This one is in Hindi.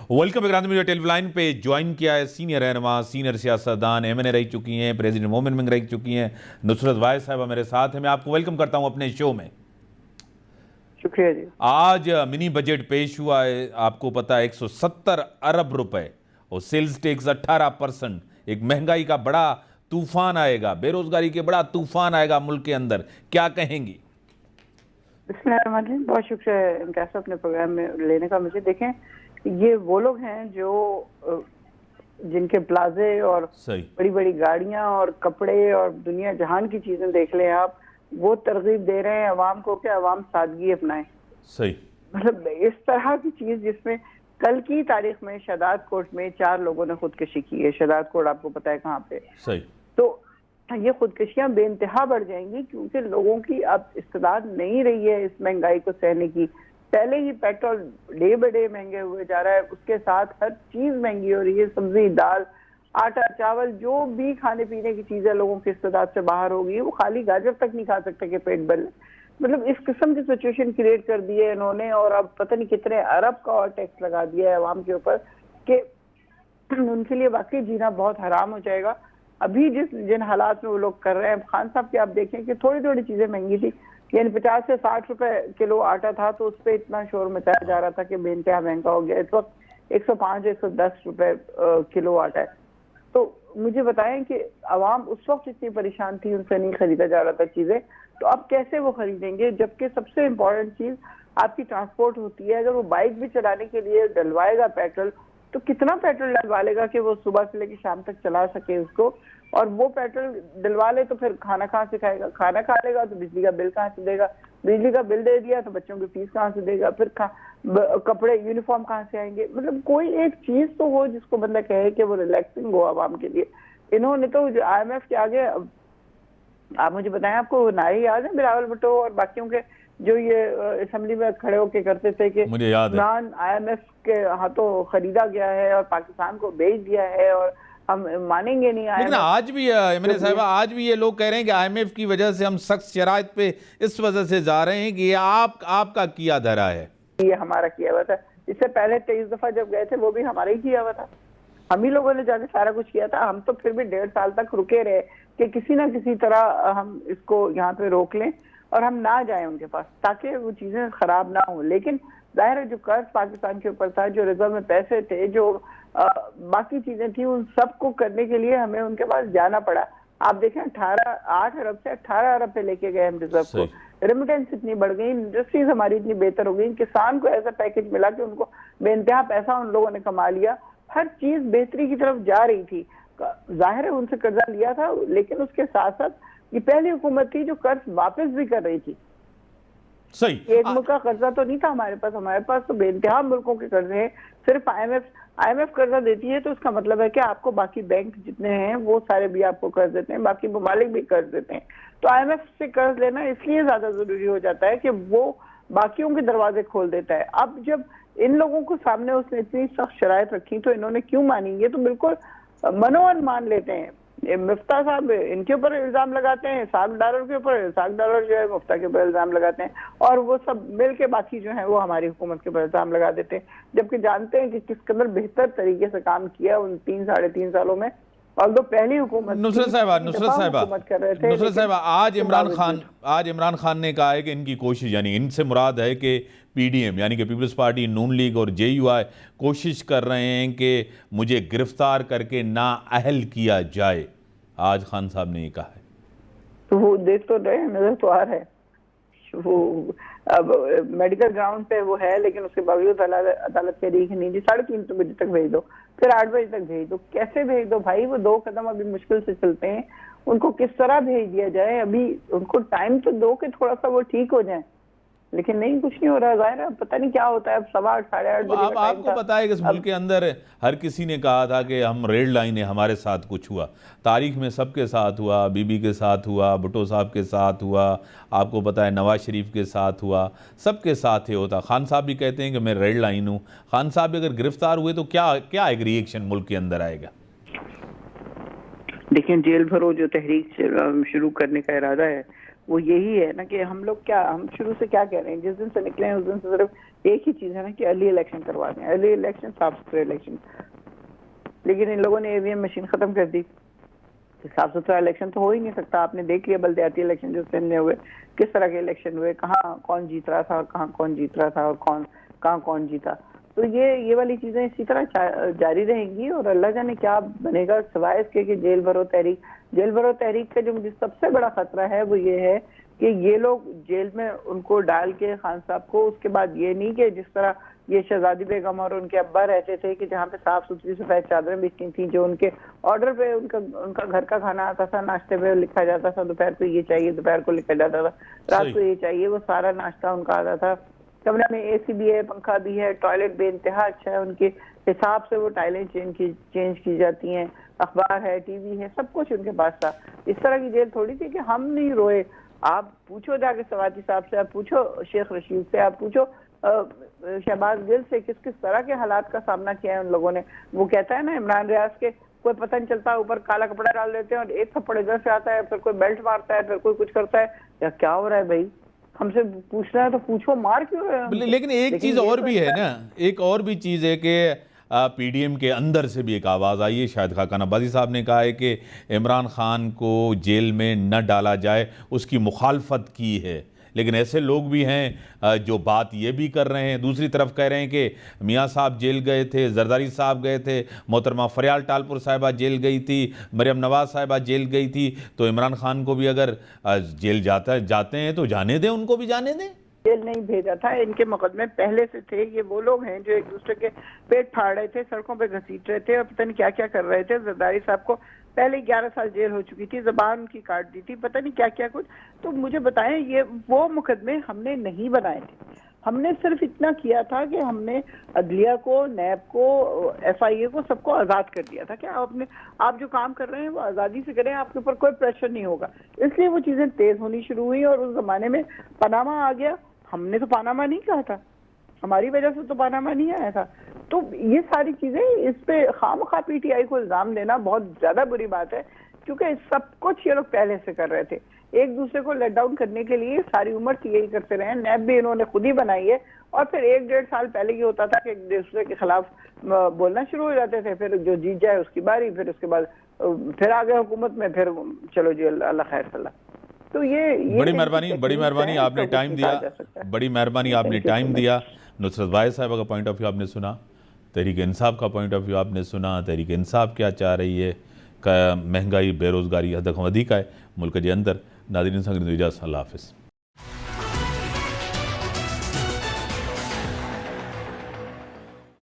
वेलकम इकराम मीडिया टेलीविजन पे ज्वाइन किया है सीनियर रहनुमा, सीनियर सियासतदान, एमएनए रह चुकी हैं, प्रेसिडेंट मोमिन मिंग रह चुकी हैं, नुसरत वाहिद साहबा मेरे साथ हैं। मैं आपको वेलकम करता हूं अपने शो में। शुक्रिया जी। आज मिनी बजट पेश हुआ है, आपको पता है 170 अरब रुपए और सेल्स टैक्स 18%। एक महंगाई का बड़ा तूफान आएगा, बेरोजगारी के बड़ा तूफान आएगा मुल्क के अंदर, क्या कहेंगी? बिस्मिल्लाहिर्रहमानिर्रहीम। बहुत शुक्रिया इनका अपने प्रोग्राम में लेने का। मुझे देखें, ये वो लोग हैं जो जिनके प्लाजे और बड़ी बड़ी गाड़ियां और कपड़े और दुनिया जहान की चीजें देख लें आप, वो तरगीब दे रहे हैं अवाम को कि अवाम सादगी अपनाएं। सही, मतलब इस तरह की चीज जिसमें कल की तारीख में शदाद कोट में 4 लोगों ने खुदकुशी की है। शदाद कोट आपको पता है कहाँ पे? सही। तो ये खुदकुशियां बेइंतहा बढ़ जाएंगी क्योंकि लोगों की अब इस्तेदाद नहीं रही है इस महंगाई को सहने की। पहले ही पेट्रोल डे बाय डे महंगे हुए जा रहा है, उसके साथ हर चीज महंगी हो रही है। सब्जी, दाल, आटा, चावल, जो भी खाने पीने की चीजें लोगों की इस्तेदाद से बाहर हो गई है, वो खाली गाजर तक नहीं खा सकते कि पेट भर ले। मतलब इस किस्म की सिचुएशन क्रिएट कर दी है इन्होंने, और अब पता नहीं कितने अरब का और टैक्स लगा दिया है अवाम के ऊपर कि उनके लिए वाकई जीना बहुत हराम हो जाएगा। अभी जिन हालात में वो लोग कर रहे हैं, खान साहब की आप देखें कि थोड़ी थोड़ी चीजें महंगी थी, यानी 50 से 60 रुपए किलो आटा था तो उस पर इतना शोर मचाया जा रहा था कि बेइंतहा महंगा हो गया। इस वक्त 105 110 रुपए किलो आटा है। तो मुझे बताएं कि अवाम उस वक्त इतनी परेशान थी, उनसे नहीं खरीदा जा रहा था चीजें, तो अब कैसे वो खरीदेंगे? जबकि सबसे इम्पोर्टेंट चीज आपकी ट्रांसपोर्ट होती है। अगर वो बाइक भी चलाने के लिए डलवाएगा पेट्रोल, तो कितना पेट्रोल डलवा लेगा कि वो सुबह से लेकर शाम तक चला सके उसको? और वो पेट्रोल डलवा ले तो फिर खाना कहाँ से खाएगा? खाना खा लेगा तो बिजली का बिल कहाँ से देगा? बिजली का बिल दे दिया तो बच्चों की फीस कहाँ से देगा? फिर कपड़े, यूनिफॉर्म कहाँ से आएंगे? मतलब कोई एक चीज तो हो जिसको बंदा कहे कि वो रिलैक्सिंग हो आवाम के लिए। इन्होंने तो IMF के आगे, आप मुझे बताएं, आपको नारे याद है बिलावल भुट्टो और बाकियों के जो ये असेंबली में खड़े होके करते थे कि मुझे याद है IMF के हाथों खरीदा गया है और पाकिस्तान को बेच दिया है और हम मानेंगे नहीं। लेकिन आज भी एमएनए साहिबा, आज भी ये लोग कह रहे हैं कि IMF की वजह से हम सख्त शराइत पे इस वजह से जा रहे हैं कि ये आपका किया धरा है, ये हमारा किया हुआ था। इससे पहले 23 दफा जब गए थे वो भी हमारा ही किया हुआ था, हम ही लोगों ने जाके सारा कुछ किया था। हम तो फिर भी 1.5 साल तक रुके रहे कि किसी ना किसी तरह हम इसको यहाँ पे रोक लें और हम ना जाएं उनके पास, ताकि वो चीजें खराब ना हो। लेकिन जाहिर है जो कर्ज पाकिस्तान के ऊपर था, जो रिजर्व में पैसे थे, जो बाकी चीजें थी, उन सब को करने के लिए हमें उनके पास जाना पड़ा। आप देखें 8 अरब से 18 अरब पे लेके गए हम रिजर्व को। रेमिटेंस इतनी बढ़ गई, इंडस्ट्रीज हमारी इतनी बेहतर हो गई, किसान को ऐसा पैकेज मिला कि उनको बेइंतहा पैसा उन लोगों ने कमा लिया। हर चीज बेहतरी की तरफ जा रही थी। जाहिर है उनसे कर्जा लिया था, लेकिन उसके साथ साथ ये पहली हुकूमत थी जो कर्ज वापस भी कर रही थी। सही, एक मुल्क का कर्जा तो नहीं था हमारे पास तो बेइंतहा मुल्कों के कर्जे हैं। सिर्फ IMF कर्जा देती है तो उसका मतलब है कि आपको बाकी बैंक जितने हैं वो सारे भी आपको कर्ज देते हैं, बाकी ममालिक भी कर्ज देते हैं। तो IMF से कर्ज लेना इसलिए ज्यादा जरूरी हो जाता है कि वो बाकियों के दरवाजे खोल देता है। अब जब इन लोगों को सामने उसने इतनी सख्त शराइत रखी तो इन्होंने क्यों मानी? ये तो बिल्कुल मनोवन मान लेते हैं। मुफ्ता साहब इनके ऊपर इल्जाम लगाते हैं, $60 के ऊपर, $60 जो है मुफ्ता के ऊपर इल्जाम लगाते हैं, और वो सब मिल के बाकी जो है वो हमारी हुकूमत के ऊपर इल्जाम लगा देते हैं, जबकि जानते हैं कि किस कदर बेहतर तरीके से काम किया उन 3-3.5 सालों में। और जो पहली हुकूमत नुसरत साहिबा, आज इमरान खान ने कहा है कि इनकी कोशिश, यानी इनसे मुराद है कि PDM यानी कि पीपल्स पार्टी, नून लीग और JUI कोशिश कर रहे हैं कि मुझे गिरफ्तार करके नाअहल किया जाए। आज खान साहब ने ये कहा है। तो वो देख तो रहे, नजर तो आ रहा है, वो अब मेडिकल ग्राउंड पे वो है, लेकिन उसके बावजूद अदालत कह रही है नहीं जी 3:30 बजे तक भेज दो, फिर 8 बजे तक भेज दो। कैसे भेज दो भाई? वो 2 कदम अभी मुश्किल से चलते हैं, उनको किस तरह भेज दिया जाए? अभी उनको टाइम तो दो कि थोड़ा सा वो ठीक हो जाए, लेकिन नहीं, कुछ नहीं हो रहा। जाहिर है पता नहीं क्या होता है। अब 8:15 साढ़े 8 बजे अब आपको पता है कि इस मुल्क के अंदर हर किसी ने कहा था कि हम रेड लाइन है, हमारे साथ कुछ हुआ, तारीख में सबके साथ हुआ, बीबी के साथ हुआ, भुट्टो साहब के साथ हुआ, आपको पता है नवाज शरीफ के साथ हुआ, सबके साथ ही होता। खान साहब भी कहते हैं कि मैं रेड लाइन हूँ। खान साहब भी अगर गिरफ्तार हुए तो क्या एक रिएक्शन मुल्क के अंदर आएगा? देखिए, जेल भरो जो तहरीक शुरू करने का इरादा है वो यही है ना कि हम लोग क्या, हम शुरू से क्या कह रहे हैं, जिस दिन से निकले हैं उस दिन से सिर्फ एक ही चीज है ना कि अर्ली इलेक्शन करवा दें, अर्ली इलेक्शन, साफ सुथरे इलेक्शन। लेकिन इन लोगों ने ईवीएम मशीन खत्म कर दी, तो साफ सुथरा इलेक्शन तो हो ही नहीं सकता। आपने देख लिया बल्दियाती इलेक्शन जो सिंध में हुए, किस तरह के इलेक्शन हुए, कहाँ कौन जीत रहा था और कहाँ कौन जीत रहा था और कहाँ कौन जीता। तो ये वाली चीजें इसी तरह जारी रहेंगी और अल्लाह जाने क्या बनेगा, सिवाय इसके कि जेल भरो तहरीक का जो मुझे सबसे बड़ा खतरा है वो ये है कि ये लोग जेल में उनको डाल के खान साहब को, उसके बाद ये नहीं कि जिस तरह ये शहजादी बेगम और उनके अब्बा रहते थे कि जहाँ पे साफ सुथरी सफेद चादरें बिछती थी, जो उनके ऑर्डर पे उनका घर का खाना आता था, नाश्ते पे लिखा जाता था, दोपहर को ये चाहिए, दोपहर को लिखा जाता था, रात को ये चाहिए, वो सारा नाश्ता उनका आता था। कमरे में एसी भी है, पंखा भी है, टॉयलेट बेइंतहा अच्छा है, उनके हिसाब से वो टाइलें चेंज की जाती हैं, अखबार है, टीवी है, सब कुछ उनके पास था। इस तरह की जेल थोड़ी थी कि हम नहीं रोए। आप पूछो जाके सवाती साहब से, आप पूछो शेख रशीद से, आप पूछो शहबाज गिल से, किस किस तरह के हालात का सामना किया है उन लोगों ने। वो कहता है ना इमरान रियाज के, कोई पता नहीं चलता, ऊपर काला कपड़ा डाल देते हैं और एक थप्पड़ इधर से आता है, फिर कोई बेल्ट मारता है, फिर कोई कुछ करता है। या क्या हो रहा है भाई, हमसे पूछना है तो पूछो, मार क्यों रहे हैं? लेकिन एक चीज और भी है ना, एक और भी चीज है कि पीडीएम के अंदर से भी एक आवाज़ आई है। शाहिद खाकान अब्बासी साहब ने कहा है कि इमरान खान को जेल में न डाला जाए, उसकी मुखालफत की है। लेकिन ऐसे लोग भी हैं जो बात ये भी कर रहे हैं, दूसरी तरफ कह रहे हैं कि मियाँ साहब जेल गए थे, जरदारी साहब गए थे, मोहतरमा फरियाल टालपुर साहिबा जेल गई थी, मरियम नवाज साहिबा जेल गई थी, तो इमरान खान को भी अगर जेल जाते हैं तो जाने दें, उनको भी जाने दें। जेल नहीं भेजा था, इनके मुकदमे पहले से थे। ये वो लोग हैं जो एक दूसरे के पेट फाड़ रहे थे, सड़कों पे घसीट रहे थे और पता नहीं क्या क्या कर रहे थे। जरदारी साहब को पहले 11 साल जेल हो चुकी थी, जबान उनकी काट दी थी, पता नहीं क्या क्या कुछ। तो मुझे बताएं, ये वो मुकदमे हमने नहीं बनाए थे। हमने सिर्फ इतना किया था कि हमने अदलिया को, नैब को, FIA को, सबको आज़ाद कर दिया था कि आप जो काम कर रहे हैं वो आज़ादी से करें, आपके ऊपर कोई प्रेशर नहीं होगा। इसलिए वो चीज़ें तेज़ होनी शुरू हुई और उस ज़माने में पनामा आ गया। हमने तो पानामा नहीं कहा था, हमारी वजह से तो पानामा नहीं आया था। तो ये सारी चीजें, इस पे खामखा PTI को इल्जाम देना बहुत ज्यादा बुरी बात है, क्योंकि सब कुछ ये लोग पहले से कर रहे थे। एक दूसरे को लेट डाउन करने के लिए सारी उम्र से यही करते रहे। नैब भी इन्होंने खुद ही बनाई है और फिर 1-1.5 साल पहले ये होता था कि एक दूसरे के खिलाफ बोलना शुरू हो जाते थे, फिर जो जीत जाए उसकी बारी, फिर उसके बाद फिर आ गए हुकूमत में, फिर चलो जी अल्लाह खैर सल्ला। तो ये बड़ी मेहरबानी आपने टाइम दिया, बड़ी मेहरबानी आपने टाइम दिया। नुसरत वाहिद साहब का पॉइंट ऑफ व्यू आपने सुना, तहरीक इंसाफ का पॉइंट ऑफ व्यू आपने सुना, तहरीक इंसाफ क्या चाह रही है, महंगाई, बेरोज़गारी हद अधिक है मुल्क के अंदर। नाज़रीन संग इजाज़त, अल्लाह हाफ़िज़।